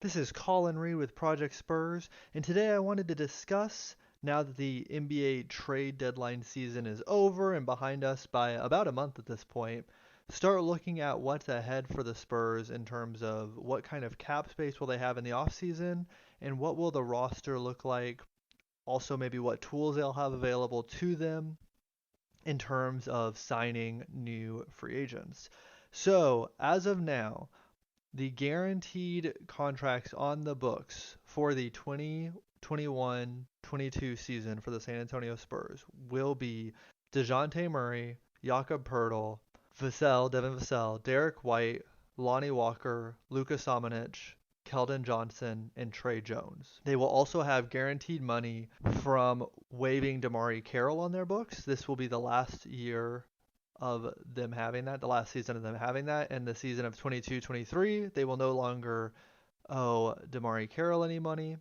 This is Collin Reid with Project Spurs, and today I wanted to discuss, now that the NBA trade deadline season is over and behind us by about a month at this point, start looking at what's ahead for the Spurs in terms of what kind of cap space will they have in the offseason and what will the roster look like. Also, maybe what tools they'll have available to them in terms of signing new free agents. So, as of now, the guaranteed contracts on the books for the 2021-22 season for the San Antonio Spurs will be DeJounte Murray, Jakob Poeltl, Devin Vassell, Derek White, Lonnie Walker, Luka Samanic, Keldon Johnson, and Trey Jones. They will also have guaranteed money from waiving DeMarre Carroll on their books. This will be the last year of them having that, the last season of them having that, and the season of 22-23, they will no longer owe DeMarre Carroll any money.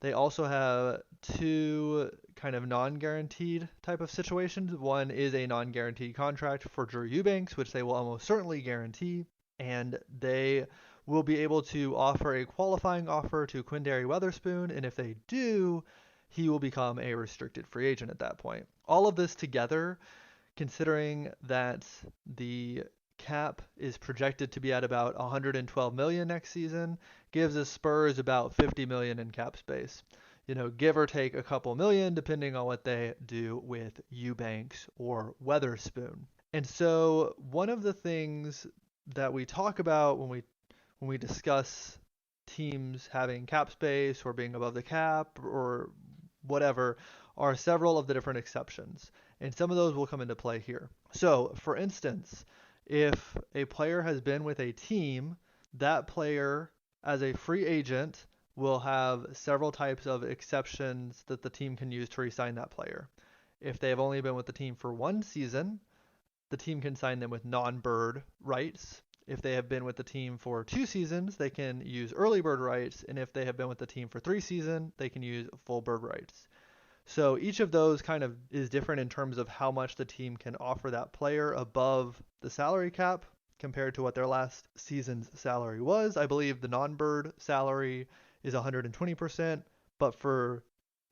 They also have two kind of non-guaranteed type of situations. One is a non-guaranteed contract for Drew Eubanks, which they will almost certainly guarantee, and they will be able to offer a qualifying offer to Quinndary Weatherspoon, and if they do, he will become a restricted free agent at that point. All of this together, considering that the cap is projected to be at about $112 million next season, gives the Spurs about $50 million in cap space. Give or take a couple million, depending on what they do with Eubanks or Weatherspoon. And so one of the things that we talk about when we discuss teams having cap space or being above the cap or whatever are several of the different exceptions. And some of those will come into play here. So, for instance, if a player has been with a team, that player, as a free agent, will have several types of exceptions that the team can use to re-sign that player. If they have only been with the team for one season, the team can sign them with non-bird rights. If they have been with the team for 2 seasons, they can use early bird rights. And if they have been with the team for 3 seasons, they can use full bird rights. So each of those kind of is different in terms of how much the team can offer that player above the salary cap compared to what their last season's salary was. I believe the non-bird salary is 120%, but for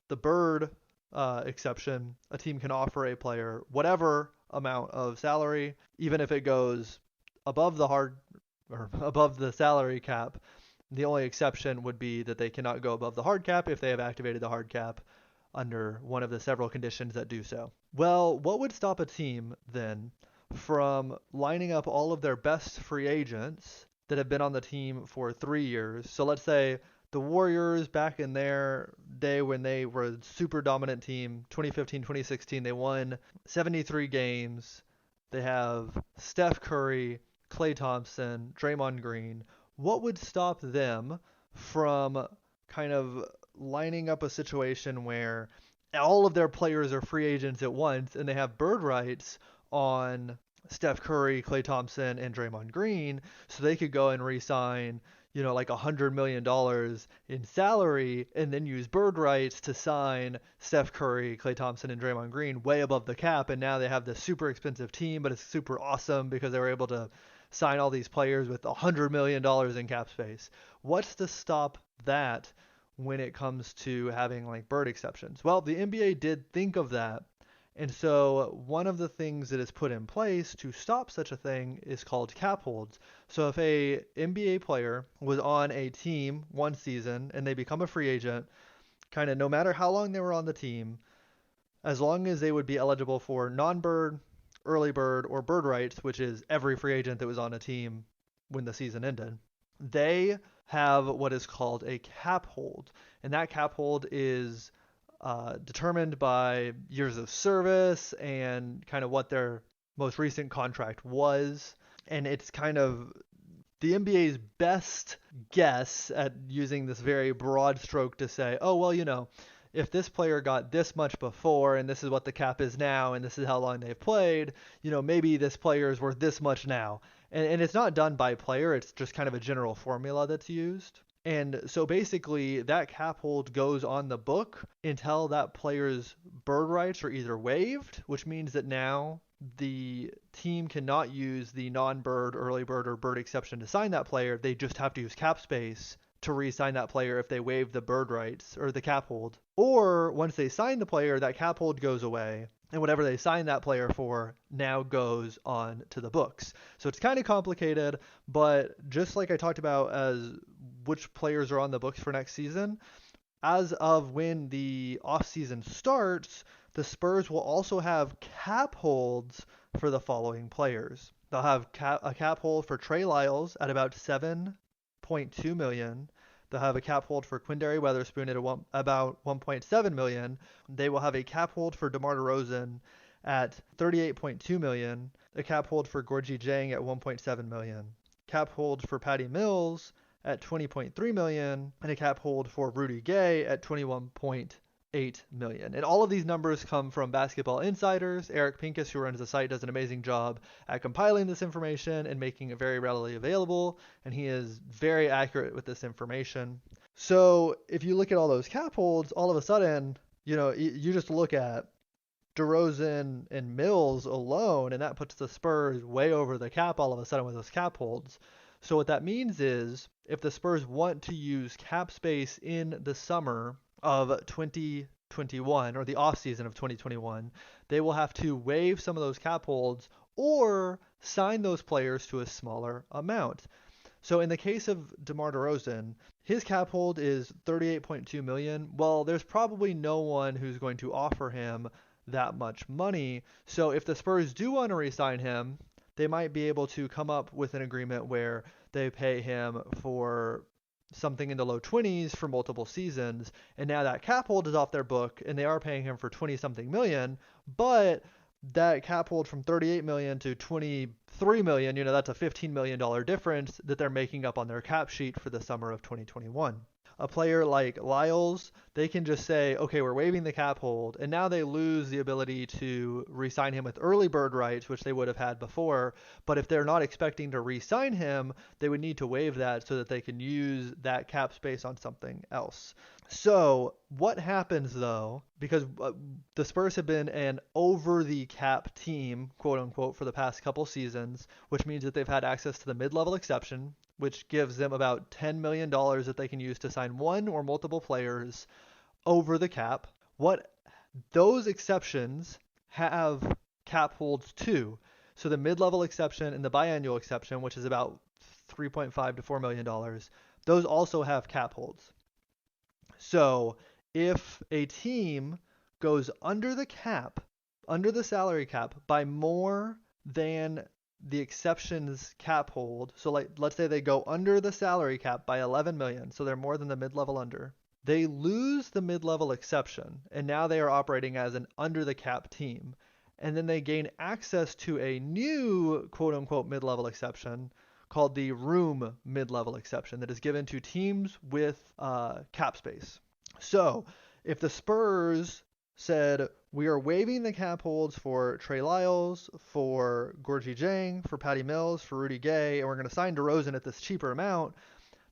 the bird exception, a team can offer a player whatever amount of salary, even if it goes above the salary cap. The only exception would be that they cannot go above the hard cap if they have activated the hard cap under one of the several conditions that do so. Well, what would stop a team then from lining up all of their best free agents that have been on the team for 3 years? So let's say the Warriors back in their day when they were a super dominant team, 2015-2016, they won 73 games. They have Steph Curry, Klay Thompson, Draymond Green. What would stop them from kind of lining up a situation where all of their players are free agents at once and they have bird rights on Steph Curry, Klay Thompson, and Draymond Green, so they could go and re-sign, like $100 million in salary and then use bird rights to sign Steph Curry, Klay Thompson, and Draymond Green way above the cap, and now they have this super expensive team, but it's super awesome because they were able to sign all these players with $100 million in cap space. What's to stop that when it comes to having like bird exceptions? Well, the NBA did think of that. And so one of the things that is put in place to stop such a thing is called cap holds. So if a NBA player was on a team one season and they become a free agent, kind of no matter how long they were on the team, as long as they would be eligible for non-bird, early bird, or bird rights, which is every free agent that was on a team when the season ended, they have what is called a cap hold. And that cap hold is determined by years of service and kind of what their most recent contract was. And it's kind of the NBA's best guess at using this very broad stroke to say, oh, well, if this player got this much before and this is what the cap is now and this is how long they've played, maybe this player is worth this much now. And it's not done by player. It's just kind of a general formula that's used. And so basically that cap hold goes on the book until that player's bird rights are either waived, which means that now the team cannot use the non-bird, early bird, or bird exception to sign that player. They just have to use cap space to re-sign that player if they waive the bird rights or the cap hold. Or once they sign the player, that cap hold goes away, and whatever they sign that player for now goes on to the books. So it's kind of complicated, but just like I talked about as which players are on the books for next season, as of when the offseason starts, the Spurs will also have cap holds for the following players. They'll have a cap hold for Trey Lyles at about $7.2 million. They'll have a cap hold for Quinndary Weatherspoon at about $1.7 million. They will have a cap hold for DeMar DeRozan at $38.2 million. A cap hold for Gorgui Dieng at $1.7 million. Cap hold for Patty Mills at $20.3 million, and a cap hold for Rudy Gay at $21.8 million. And all of these numbers come from Basketball Insiders. Eric Pincus, who runs the site, does an amazing job at compiling this information and making it very readily available, and he is very accurate with this information. So if you look at all those cap holds, all of a sudden, you just look at DeRozan and Mills alone, and that puts the Spurs way over the cap all of a sudden with those cap holds. So what that means is if the Spurs want to use cap space in the summer of 2021 or the offseason of 2021, they will have to waive some of those cap holds or sign those players to a smaller amount. So in the case of DeMar DeRozan, his cap hold is $38.2 million. Well, there's probably no one who's going to offer him that much money. So if the Spurs do want to re-sign him, they might be able to come up with an agreement where they pay him for something in the low 20s for multiple seasons, and now that cap hold is off their book, and they are paying him for 20-something million, but that cap hold from $38 million to $23 million, that's a $15 million difference that they're making up on their cap sheet for the summer of 2021. A player like Lyles, they can just say, okay, we're waiving the cap hold, and now they lose the ability to re-sign him with early bird rights, which they would have had before. But if they're not expecting to re-sign him, they would need to waive that so that they can use that cap space on something else. So what happens though, because the Spurs have been an over the cap team, quote unquote, for the past couple seasons, which means that they've had access to the mid-level exception, which gives them about $10 million that they can use to sign one or multiple players over the cap. What those exceptions have cap holds too. So the mid-level exception and the biannual exception, which is about $3.5 to $4 million, those also have cap holds. So if a team goes under the cap, under the salary cap, by more than the exceptions cap hold, so let's say they go under the salary cap by 11 million, so they're more than the mid-level under, they lose the mid-level exception, and now they are operating as an under the cap team, and then they gain access to a new quote-unquote mid-level exception called the room mid-level exception that is given to teams with cap space. So if the Spurs said, we are waiving the cap holds for Trey Lyles, for Gorgui Dieng, for Patty Mills, for Rudy Gay, and we're going to sign DeRozan at this cheaper amount,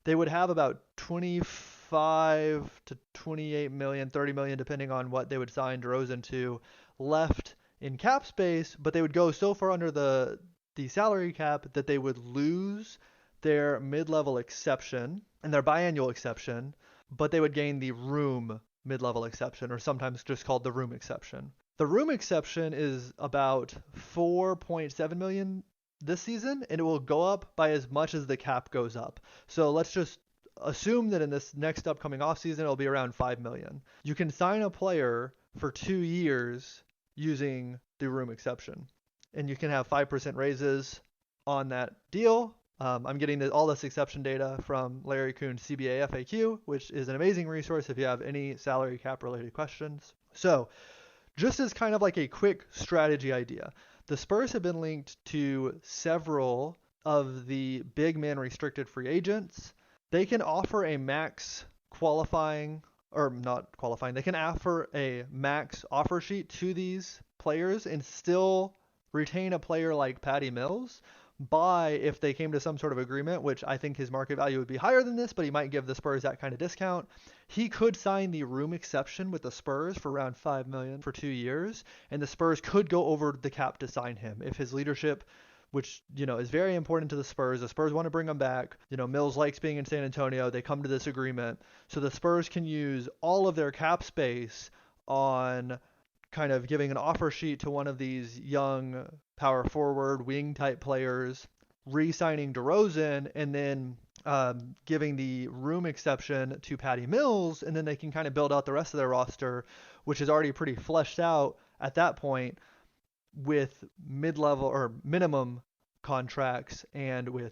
they would have about 25 to 28 million, 30 million, depending on what they would sign DeRozan to, left in cap space, but they would go so far under the salary cap that they would lose their mid-level exception and their biannual exception, but they would gain the room mid-level exception, or sometimes just called the room exception. The room exception is about 4.7 million this season, and it will go up by as much as the cap goes up. So let's just assume that in this next upcoming offseason, it'll be around 5 million. You can sign a player for 2 years using the room exception, and you can have 5% raises on that deal. I'm getting all this exception data from Larry Kuhn's CBA FAQ, which is an amazing resource if you have any salary cap related questions. So just as kind of like a quick strategy idea, the Spurs have been linked to several of the big man restricted free agents. They can offer a max qualifying, or not qualifying, they can offer a max offer sheet to these players and still retain a player like Patty Mills by, if they came to some sort of agreement, which I think his market value would be higher than this, but he might give the Spurs that kind of discount. He could sign the room exception with the Spurs for around $5 million for 2 years, and the Spurs could go over the cap to sign him if his leadership which, is very important to the Spurs. The Spurs want to bring him back. Mills likes being in San Antonio. They come to this agreement. So the Spurs can use all of their cap space on kind of giving an offer sheet to one of these young power forward wing type players, re-signing DeRozan, and then giving the room exception to Patty Mills, and then they can kind of build out the rest of their roster, which is already pretty fleshed out at that point with mid-level or minimum contracts and with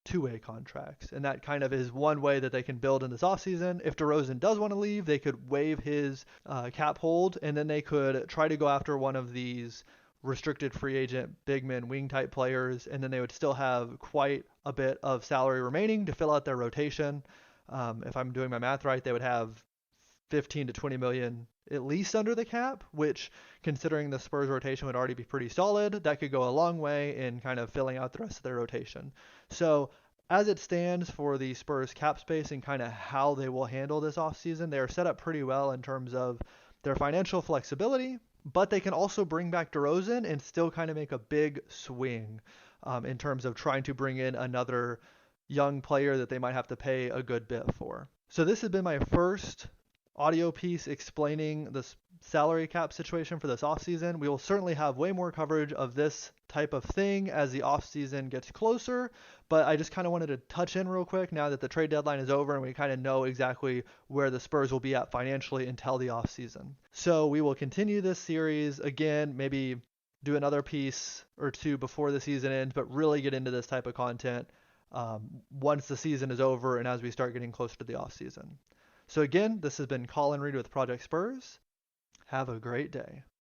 two-way contracts. And that kind of is one way that they can build in this offseason. If DeRozan does want to leave, they could waive his cap hold, and then they could try to go after one of these restricted free agent big men wing type players, and then they would still have quite a bit of salary remaining to fill out their rotation. If I'm doing my math right, they would have 15 to 20 million at least under the cap, which, considering the Spurs rotation would already be pretty solid, that could go a long way in kind of filling out the rest of their rotation. So as it stands for the Spurs cap space and kind of how they will handle this offseason, they are set up pretty well in terms of their financial flexibility, but they can also bring back DeRozan and still kind of make a big swing in terms of trying to bring in another young player that they might have to pay a good bit for. So this has been my first audio piece explaining the salary cap situation for this offseason. We will certainly have way more coverage of this type of thing as the offseason gets closer, but I just kind of wanted to touch in real quick now that the trade deadline is over and we kind of know exactly where the Spurs will be at financially until the offseason. So we will continue this series again, maybe do another piece or two before the season ends, but really get into this type of content once the season is over and as we start getting closer to the offseason. So again, this has been Collin Reid with Project Spurs. Have a great day.